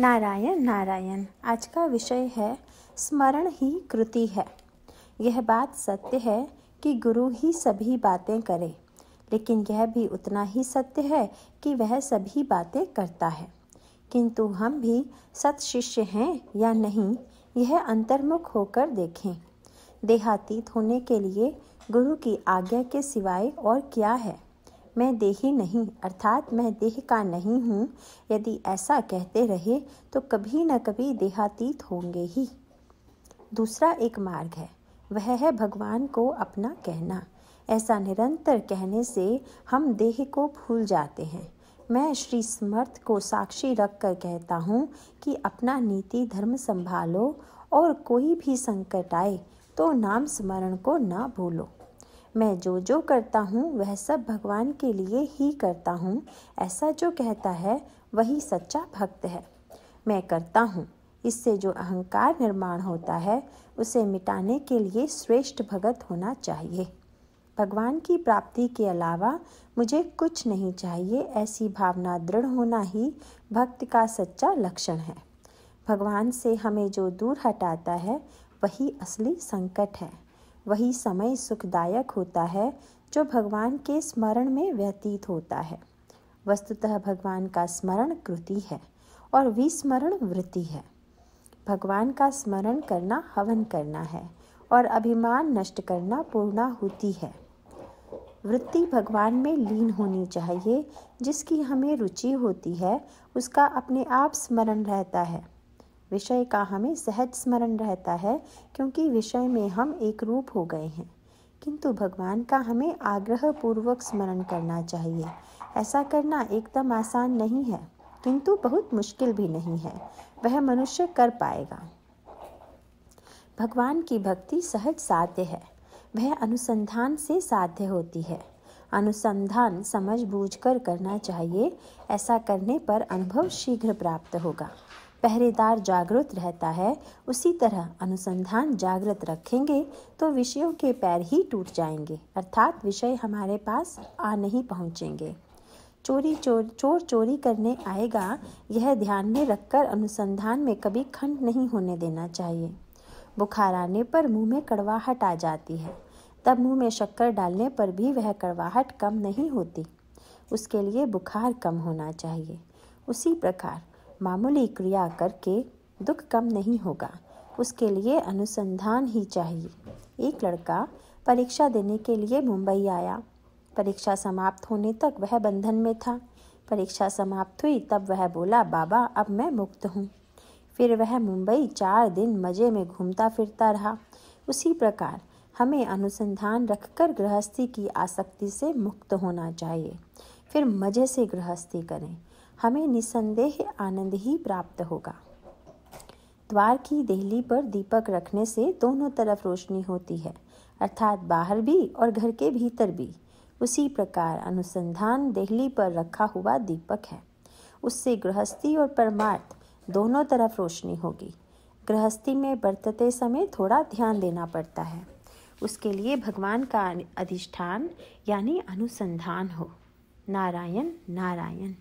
नारायण नारायण। आज का विषय है स्मरण ही कृति है। यह बात सत्य है कि गुरु ही सभी बातें करे, लेकिन यह भी उतना ही सत्य है कि वह सभी बातें करता है। किंतु हम भी सत शिष्य हैं या नहीं, यह अंतर्मुख होकर देखें। देहातीत होने के लिए गुरु की आज्ञा के सिवाय और क्या है। मैं देही नहीं अर्थात मैं देह का नहीं हूँ, यदि ऐसा कहते रहे तो कभी न कभी देहातीत होंगे ही। दूसरा एक मार्ग है, वह है भगवान को अपना कहना। ऐसा निरंतर कहने से हम देह को भूल जाते हैं। मैं श्री समर्थ को साक्षी रखकर कहता हूँ कि अपना नीति धर्म संभालो और कोई भी संकट आए तो नाम स्मरण को ना भूलो। मैं जो करता हूँ वह सब भगवान के लिए ही करता हूँ, ऐसा जो कहता है वही सच्चा भक्त है। मैं करता हूँ, इससे जो अहंकार निर्माण होता है उसे मिटाने के लिए श्रेष्ठ भगत होना चाहिए। भगवान की प्राप्ति के अलावा मुझे कुछ नहीं चाहिए, ऐसी भावना दृढ़ होना ही भक्त का सच्चा लक्षण है। भगवान से हमें जो दूर हटाता है वही असली संकट है। वही समय सुखदायक होता है जो भगवान के स्मरण में व्यतीत होता है। वस्तुतः भगवान का स्मरण कृति है और विस्मरण वृत्ति है। भगवान का स्मरण करना हवन करना है और अभिमान नष्ट करना पूर्णाहुति है। वृत्ति भगवान में लीन होनी चाहिए। जिसकी हमें रुचि होती है उसका अपने आप स्मरण रहता है। विषय का हमें सहज स्मरण रहता है, क्योंकि विषय में हम एक रूप हो गए हैं। किंतु भगवान का हमें आग्रह पूर्वक स्मरण करना चाहिए। ऐसा करना एकदम आसान नहीं है, किंतु बहुत मुश्किल भी नहीं है। वह मनुष्य कर पाएगा। भगवान की भक्ति सहज साध्य है। वह अनुसंधान से साध्य होती है। अनुसंधान समझ बूझकर करना चाहिए। ऐसा करने पर अनुभव शीघ्र प्राप्त होगा। पहरेदार जागृत रहता है, उसी तरह अनुसंधान जागृत रखेंगे तो विषयों के पैर ही टूट जाएंगे, अर्थात विषय हमारे पास आ नहीं पहुँचेंगे। चोर चोरी करने आएगा, यह ध्यान में रखकर अनुसंधान में कभी खंड नहीं होने देना चाहिए। बुखार आने पर मुंह में कड़वाहट आ जाती है, तब मुंह में शक्कर डालने पर भी वह कड़वाहट कम नहीं होती। उसके लिए बुखार कम होना चाहिए। उसी प्रकार मामूली क्रिया करके दुख कम नहीं होगा, उसके लिए अनुसंधान ही चाहिए। एक लड़का परीक्षा देने के लिए मुंबई आया। परीक्षा समाप्त होने तक वह बंधन में था। परीक्षा समाप्त हुई तब वह बोला, बाबा अब मैं मुक्त हूँ। फिर वह मुंबई 4 दिन मज़े में घूमता फिरता रहा। उसी प्रकार हमें अनुसंधान रखकर गृहस्थी की आसक्ति से मुक्त होना चाहिए। फिर मज़े से गृहस्थी करें, हमें निसंदेह आनंद ही प्राप्त होगा। द्वार की देहली पर दीपक रखने से दोनों तरफ रोशनी होती है, अर्थात बाहर भी और घर के भीतर भी। उसी प्रकार अनुसंधान देहली पर रखा हुआ दीपक है। उससे गृहस्थी और परमार्थ दोनों तरफ रोशनी होगी। गृहस्थी में बरतते समय थोड़ा ध्यान देना पड़ता है। उसके लिए भगवान का अधिष्ठान यानी अनुसंधान हो। नारायण नारायण।